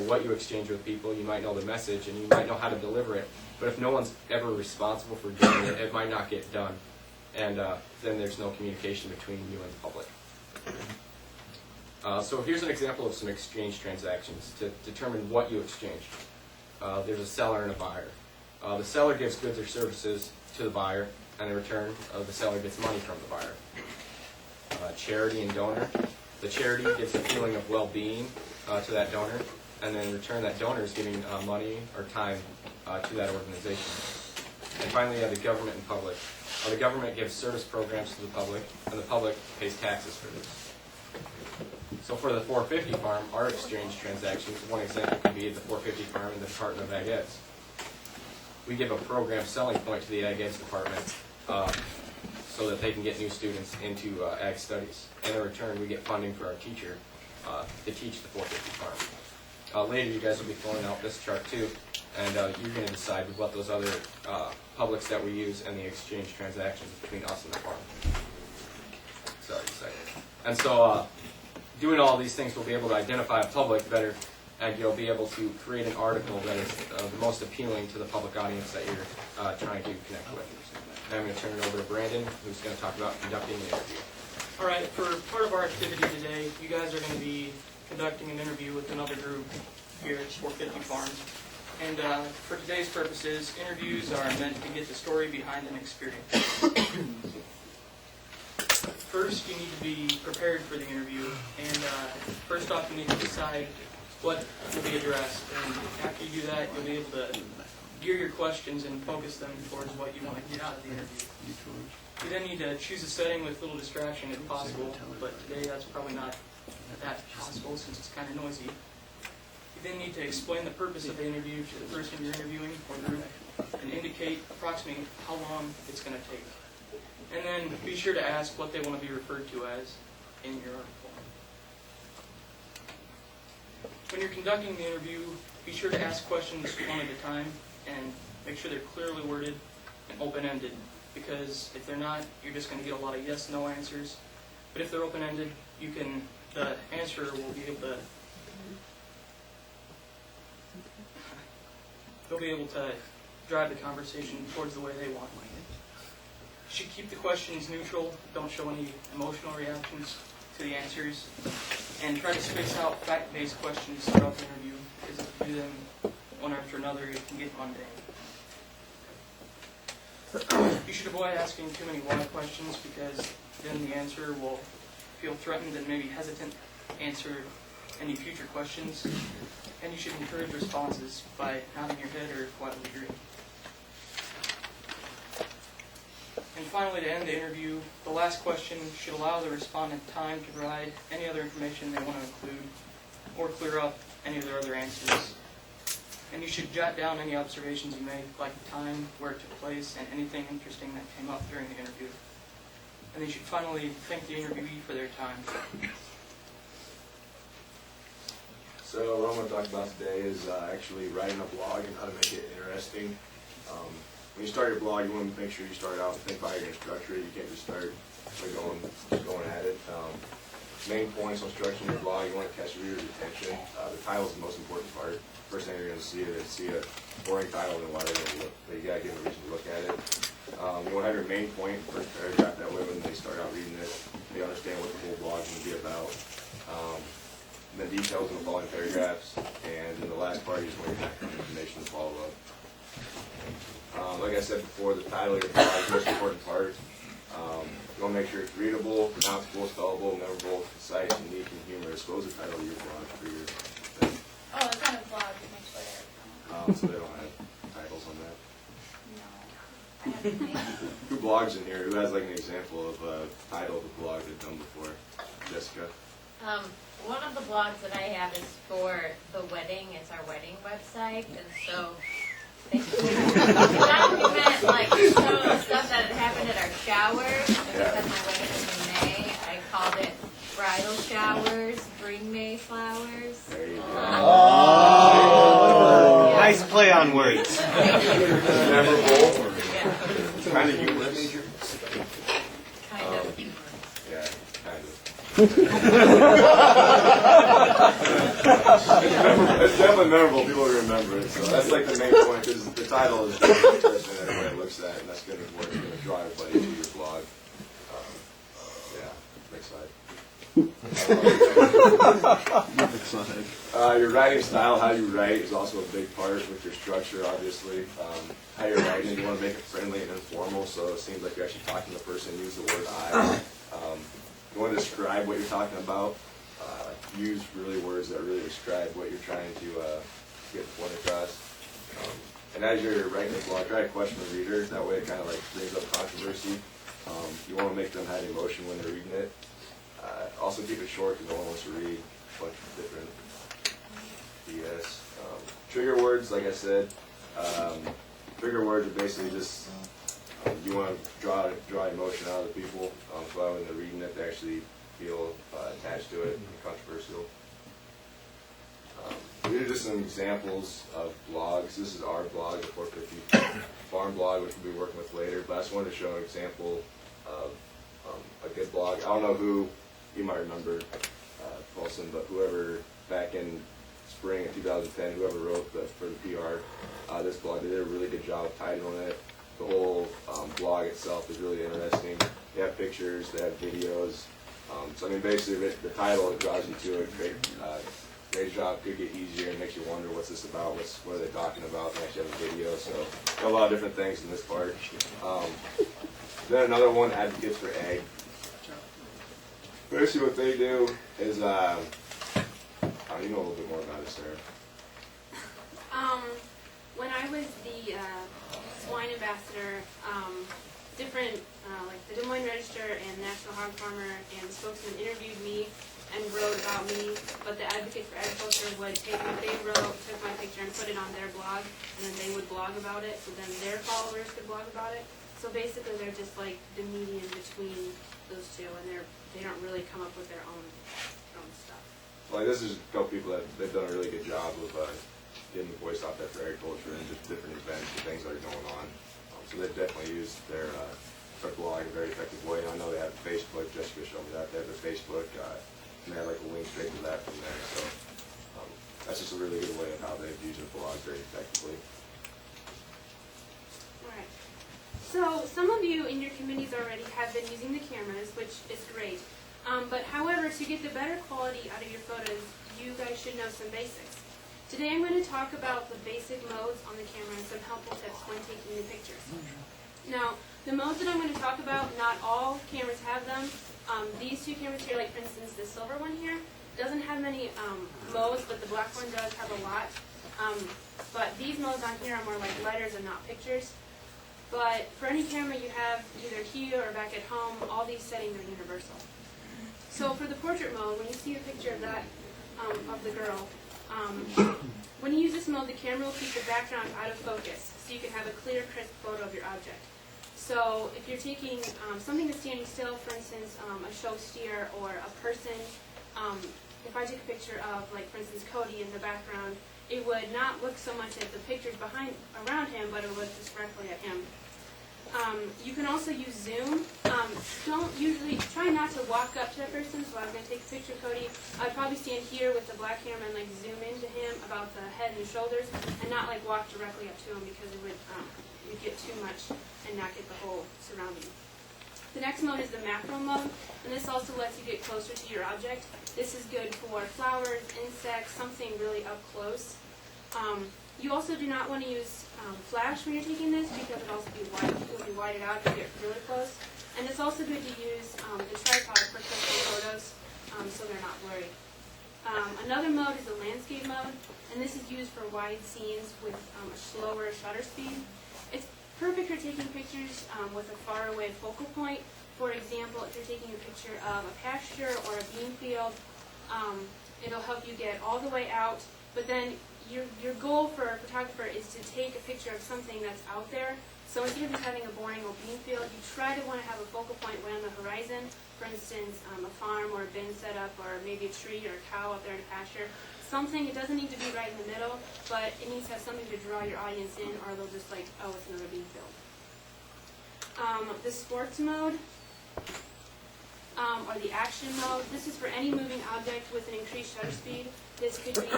what you exchange with people, you might know the message, and you might know how to deliver it, but if no one's ever responsible for doing it, it might not get done, and then there's no communication between you and the public. So here's an example of some exchange transactions to determine what you exchange. There's a seller and a buyer. The seller gives goods or services to the buyer, and in return, the seller gets money from the buyer. Charity and donor. The charity gives a feeling of well-being to that donor, and then in return, that donor is giving money or time to that organization. And finally, the government and public. The government gives service programs to the public, and the public pays taxes for this. So for the 450 farm, our exchange transactions, one example could be the 450 farm and the Department of Ag Eds. We give a program selling point to the Ag Eds department so that they can get new students into ag studies. And in return, we get funding for our teacher to teach the 450 farm. Later, you guys will be filling out this chart too, and you're going to decide what those other publics that we use and the exchange transactions between us and the farm. Sorry, second. And so, doing all these things, we'll be able to identify a public better, and you'll be able to create an article that is the most appealing to the public audience that you're trying to connect with. And I'm going to turn it over to Brandon, who's going to talk about conducting an interview. All right, for part of our activity today, you guys are going to be conducting an interview with another group here at 450 Farms. And for today's purposes, interviews are meant to get the story behind an experience. First, you need to be prepared for the interview, and first off, you need to decide what will be addressed. And after you do that, you'll be able to gear your questions and focus them towards what you want to get out of the interview. You then need to choose a setting with little distraction if possible, but today that's probably not that possible since it's kind of noisy. You then need to explain the purpose of the interview to the person you're interviewing or group and indicate approximately how long it's going to take. And then be sure to ask what they want to be referred to as in your article. When you're conducting the interview, be sure to ask questions one at a time and make sure they're clearly worded and open-ended, because if they're not, you're just going to get a lot of yes/no answers. But if they're open-ended, the answer will be able to they'll be able to drive the conversation towards the way they want. You should keep the questions neutral, don't show any emotional reactions to the answers, and try to space out fact-based questions throughout the interview, because if you do them one after another, it can get mundane. You should avoid asking too many why questions, because then the answer will feel threatened and maybe hesitant to answer any future questions. And you should encourage responses by nodding your head or quietly agreeing. And finally, to end the interview, the last question should allow the respondent time to provide any other information they want to include or clear up any of their other answers. And you should jot down any observations you make, like the time, where it took place, and anything interesting that came up during the interview. And you should finally thank the interviewee for their time. So what I'm going to talk about today is actually writing a blog and how to make it interesting. When you start your blog, you want to make sure you start out and think about how you're going to structure it. You can't just start by going at it. Main points on structuring your blog, you want to catch the reader's attention. The title is the most important part. First thing you're going to see a boring title, and why they're going to look. You got to give them a reason to look at it. You want to have your main point, first paragraph. That way, when they start out reading it, they understand what the whole blog is going to be about. And then details in the following paragraphs, and then the last part, you just want your background information to follow up. Like I said before, the title of your blog is the most important part. You want to make sure it's readable, pronounceable, spellable, memorable, concise, unique, and humorous. What was the title of your blog for your thing? Oh, it's on a blog with my Twitter. So they don't have titles on that? No. I have a name. Who blogs in here? Who has like an example of a title of a blog they've done before? Jessica? One of the blogs that I have is for the wedding. It's our wedding website, and so they document like some of the stuff that had happened at our showers. And because my wedding was in May, I called it Bridal Showers, Bring May Flowers. There you go. Oh, Yeah. nice play on words. Memorable. Yeah. Kind of humorous. Kind of. Yeah, kind of. It's definitely memorable. People will remember it. So that's like the main point. Because the title is the first person that everybody looks at, and that's going to be what's going to draw everybody to your blog. Yeah, next slide. Your writing style, how you write, is also a big part with your structure, obviously. How you're writing, you want to make it friendly and informal, so it seems like you're actually talking to the person. Use the word I. You want to describe what you're talking about. Use really words that really describe what you're trying to get the point across. And as you're writing the blog, try to question the reader. That way it kind of like brings up controversy. You want to make them have emotion when they're reading it. Also keep it short because no one wants to read a bunch of different BS. Trigger words, like I said. Trigger words are basically just you want to draw emotion out of the people, so that when they're reading it, they actually feel attached to it and controversial. These are just some examples of blogs. This is our blog, the 450 Farm blog, which we'll be working with later. But I just wanted to show an example of a good blog. I don't know who, you might remember Paulson, but whoever back in spring of 2010, whoever wrote for the PR, this blog, they did a really good job of titling it. The whole blog itself is really interesting. They have pictures, they have videos. So I mean, basically, the title draws you to it. Great job. Could get easier and makes you wonder what's this about. What are they talking about? They actually have a video, so a lot of different things in this part. Then another one, Advocates for Ag. Basically, what they do is, you know a little bit more about it, Sarah. When I was the swine ambassador, different, like the Des Moines Register and National Hog Farmer and the spokesman interviewed me and wrote about me, but the Advocates for Agriculture would take what they wrote, took my picture and put it on their blog, and then they would blog about it, so then their followers could blog about it. So basically they're just like the median between those two, and they don't really come up with their own stuff. Like this is a couple people that they've done a really good job of getting the voice out there for agriculture and just different events and things that are going on. So they've definitely used their blog in a very effective way. I know they have Facebook. Jessica showed me that. They have their Facebook, and they have like a link straight to that from there. So that's just a really good way of how they've used their blog very effectively. All right. So some of you in your committees already have been using the cameras, which is great. But however, to get the better quality out of your photos, you guys should know some basics. Today I'm going to talk about the basic modes on the camera and some helpful tips when taking the pictures. Now, the modes that I'm going to talk about, not all cameras have them. These two cameras here, like for instance the silver one here, doesn't have many modes, but the black one does have a lot. But these modes on here are more like letters and not pictures. But for any camera you have, either here or back at home, all these settings are universal. So for the portrait mode, when you see a picture of that, of the girl, when you use this mode, the camera will keep the background out of focus, so you can have a clear, crisp photo of your object. So if you're taking something that's standing still, for instance, a show steer or a person, if I took a picture of, like, for instance, Cody in the background, it would not look so much at the pictures around him, but it would look just directly at him. You can also use zoom. Try not to walk up to that person. So I was going to take a picture of Cody. I'd probably stand here with the black camera and like zoom into him about the head and shoulders, and not like walk directly up to him because it would you'd get too much and not get the whole surrounding. The next mode is the macro mode, and this also lets you get closer to your object. This is good for flowers, insects, something really up close. You also do not want to use flash when you're taking this because it will be whited out if you get really close. And it's also good to use the tripod for custom photos so they're not blurry. Another mode is the landscape mode, and this is used for wide scenes with a slower shutter speed. It's perfect for taking pictures with a faraway focal point. For example, if you're taking a picture of a pasture or a bean field, it'll help you get all the way out, but then your goal for a photographer is to take a picture of something that's out there. So instead of just having a boring old bean field, you try to want to have a focal point way on the horizon. For instance, a farm or a bin setup, or maybe a tree or a cow out there in a pasture. Something, it doesn't need to be right in the middle, but it needs to have something to draw your audience in, or they'll just like, oh, it's another bean field. The sports mode. or the action mode. This is for any moving object with an increased shutter speed. This could be